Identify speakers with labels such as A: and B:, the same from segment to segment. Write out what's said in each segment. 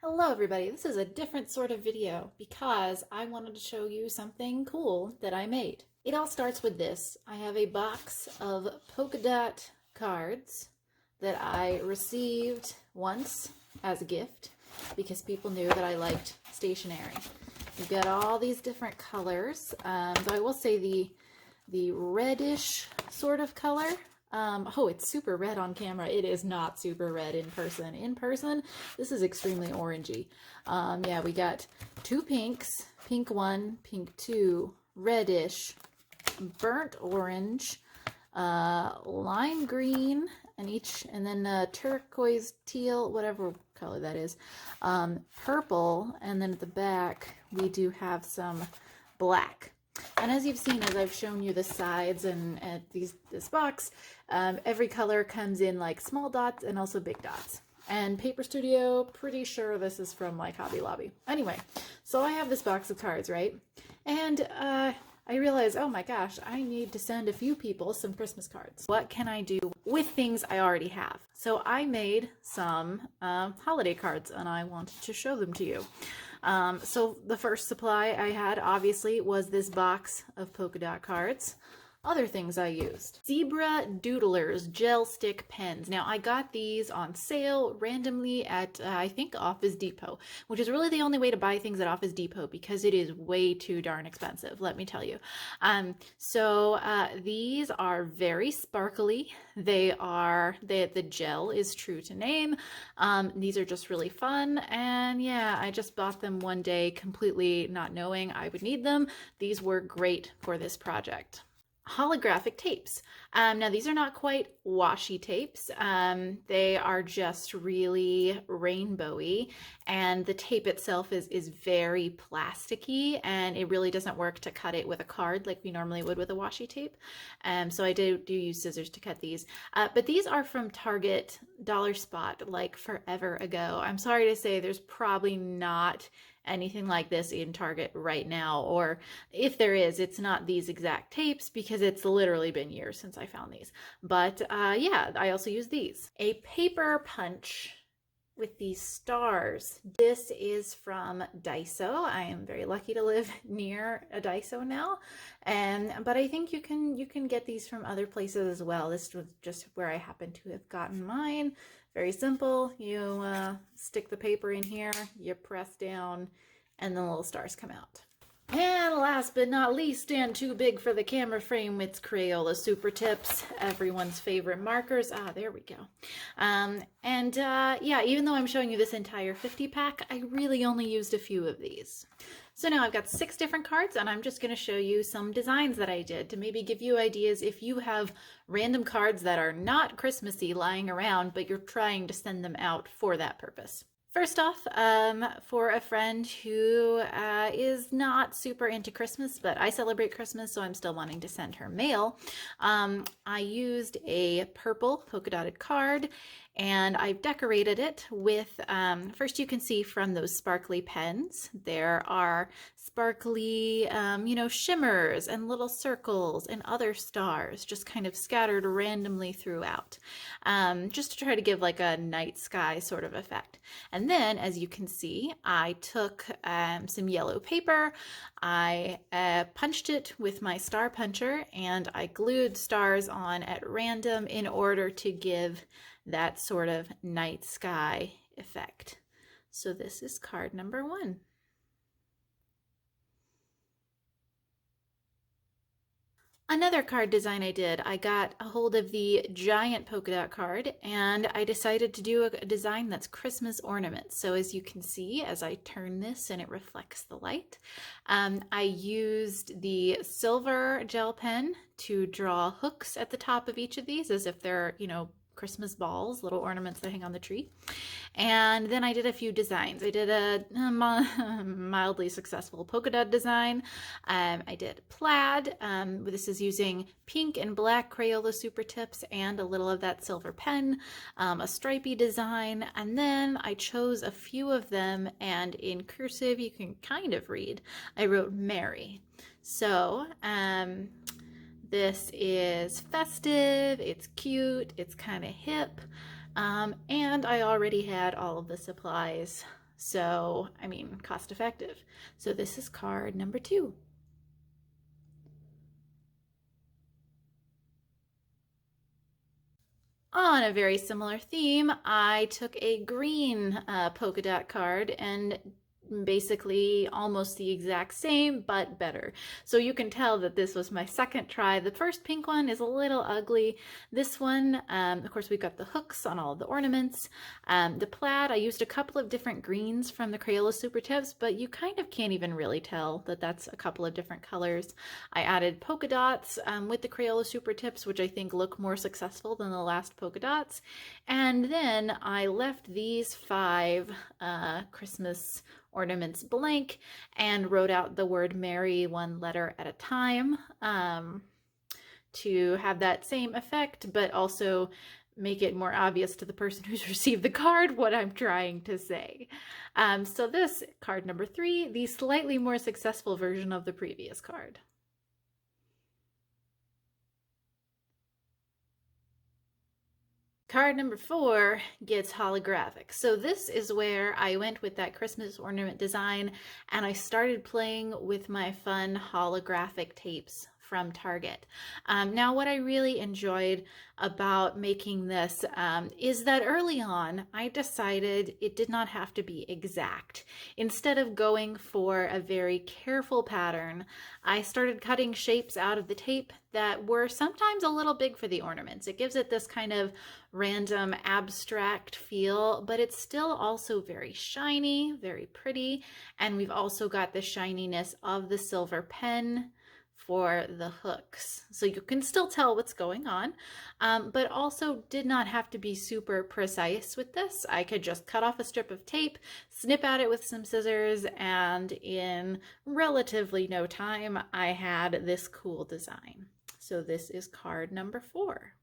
A: Hello everybody, this is a different sort of video because I wanted to show you something cool that I made. It all starts with this. I have a box of polka dot cards that I received once as a gift because people knew that I liked stationery. You've got all these different colors, but I will say the reddish sort of color. Oh, it's super red on camera. It is not super red in person. In person, this is extremely orangey. Yeah, we got two pinks, pink 1, pink 2, reddish, burnt orange, lime green, and then turquoise, teal, whatever color that is, purple, and then at the back we do have some black. And as you've seen, as I've shown you the sides and this box, every color comes in like small dots and also big dots. And Paper Studio, pretty sure this is from like Hobby Lobby. Anyway, so I have this box of cards, right? And I realized, oh my gosh, I need to send a few people some Christmas cards. What can I do with things I already have? So I made some holiday cards and I wanted to show them to you. So the first supply I had obviously was this box of polka dot cards. Other things I used: Zebra Doodlers gel stick pens. Now I got these on sale randomly at I think Office Depot, which is really the only way to buy things at Office Depot because it is way too darn expensive, let me tell you. These are very sparkly. The gel is true to name. These are just really fun, and yeah, I just bought them one day completely not knowing I would need them. These were great for this project. Holographic tapes. Now these are not quite washi tapes. They are just really rainbowy, and the tape itself is very plasticky, and it really doesn't work to cut it with a card like we normally would with a washi tape. So I do use scissors to cut these. But these are from Target Dollar Spot like forever ago. I'm sorry to say there's probably not anything like this in Target right now, or if there is, it's not these exact tapes because it's literally been years since I found these. But yeah, I also use these. A paper punch with these stars. This is from Daiso. I am very lucky to live near a Daiso now, but I think you can get these from other places as well. This was just where I happen to have gotten mine. Very simple. You stick the paper in here, you press down, and the little stars come out. And last but not least, and too big for the camera frame, it's Crayola Super Tips, everyone's favorite markers. There we go. Yeah, even though I'm showing you this entire 50 pack, I really only used a few of these. So now I've got 6 different cards, and I'm just going to show you some designs that I did to maybe give you ideas if you have random cards that are not Christmassy lying around, but you're trying to send them out for that purpose. First off, for a friend who is not super into Christmas, but I celebrate Christmas, so I'm still wanting to send her mail, I used a purple polka dotted card, and I've decorated it with, first you can see from those sparkly pens, there are sparkly, shimmers and little circles and other stars just kind of scattered randomly throughout, just to try to give like a night sky sort of effect. And then, as you can see, I took some yellow paper, I punched it with my star puncher, and I glued stars on at random in order to give that sort of night sky effect. So this is card number 1. Another card design I did, I got a hold of the giant polka dot card, and I decided to do a design that's Christmas ornaments. So as you can see, as I turn this and it reflects the light, I used the silver gel pen to draw hooks at the top of each of these as if they're, Christmas balls, little ornaments that hang on the tree. And then I did a few designs. I did a mildly successful polka dot design. I did plaid. This is using pink and black Crayola Super Tips and a little of that silver pen, a stripy design. And then I chose a few of them, and in cursive you can kind of read, I wrote Merry. So, this is festive, it's cute, it's kind of hip, and I already had all of the supplies So, I mean, cost effective. So this is card number 2. On a very similar theme, I took a green polka dot card and basically almost the exact same, but better. So you can tell that this was my second try. The first pink one is a little ugly. This one, of course, we've got the hooks on all the ornaments. The plaid, I used a couple of different greens from the Crayola Super Tips, but you kind of can't even really tell that that's a couple of different colors. I added polka dots with the Crayola Super Tips, which I think look more successful than the last polka dots. And then I left these 5 Christmas ornaments blank and wrote out the word Merry 1 letter at a time to have that same effect, but also make it more obvious to the person who's received the card what I'm trying to say. So this, card number 3, the slightly more successful version of the previous card. Card number 4 gets holographic. So this is where I went with that Christmas ornament design and I started playing with my fun holographic tapes from Target. Now what I really enjoyed about making this is that early on I decided it did not have to be exact. Instead of going for a very careful pattern, I started cutting shapes out of the tape that were sometimes a little big for the ornaments. It gives it this kind of random abstract feel, but it's still also very shiny, very pretty, and we've also got the shininess of the silver pen for the hooks. So you can still tell what's going on, but also did not have to be super precise with this. I could just cut off a strip of tape, snip at it with some scissors, and in relatively no time, I had this cool design. So this is card number 4.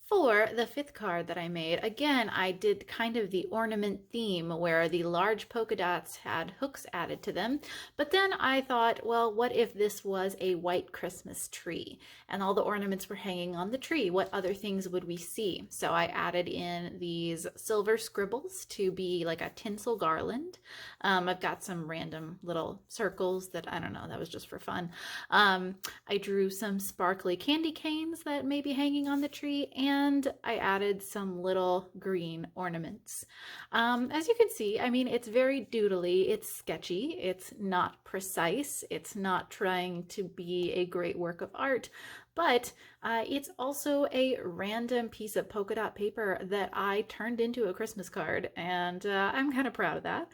A: For the 5th card that I made, again, I did kind of the ornament theme where the large polka dots had hooks added to them. But then I thought, well, what if this was a white Christmas tree and all the ornaments were hanging on the tree? What other things would we see? So I added in these silver scribbles to be like a tinsel garland. I've got some random little circles that, I don't know, that was just for fun. I drew some sparkly candy canes that may be hanging on the tree, and I added some little green ornaments. As you can see, I mean, it's very doodly, it's sketchy, it's not precise, it's not trying to be a great work of art, but it's also a random piece of polka dot paper that I turned into a Christmas card, and I'm kind of proud of that.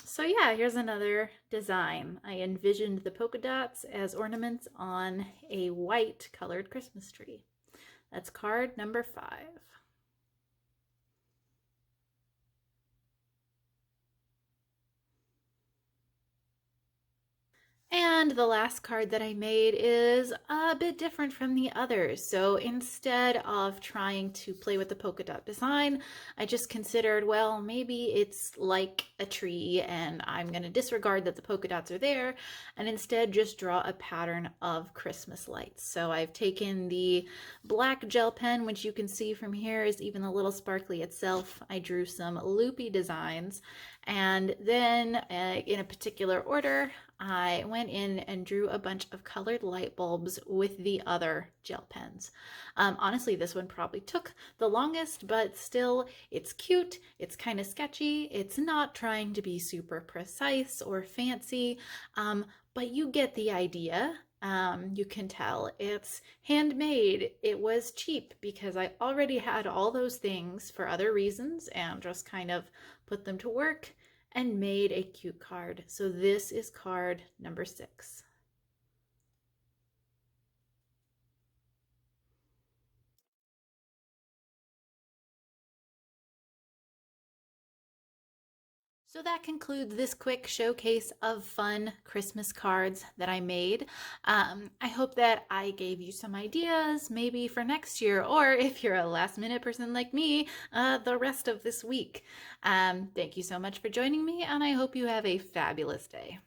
A: So yeah, here's another design. I envisioned the polka dots as ornaments on a white colored Christmas tree. That's card number 5. And the last card that I made is a bit different from the others. So instead of trying to play with the polka dot design, I just considered, well, maybe it's like a tree and I'm going to disregard that the polka dots are there and instead just draw a pattern of Christmas lights. So I've taken the black gel pen, which you can see from here is even a little sparkly itself. I drew some loopy designs, and then in a particular order, I went in and drew a bunch of colored light bulbs with the other gel pens. Honestly, this one probably took the longest, but still, it's cute, it's kind of sketchy, it's not trying to be super precise or fancy, but you get the idea. You can tell it's handmade. It was cheap because I already had all those things for other reasons and just kind of put them to work and made a cute card. So this is card number 6. So that concludes this quick showcase of fun Christmas cards that I made. I hope that I gave you some ideas maybe for next year, or if you're a last minute person like me, the rest of this week. Thank you so much for joining me, and I hope you have a fabulous day.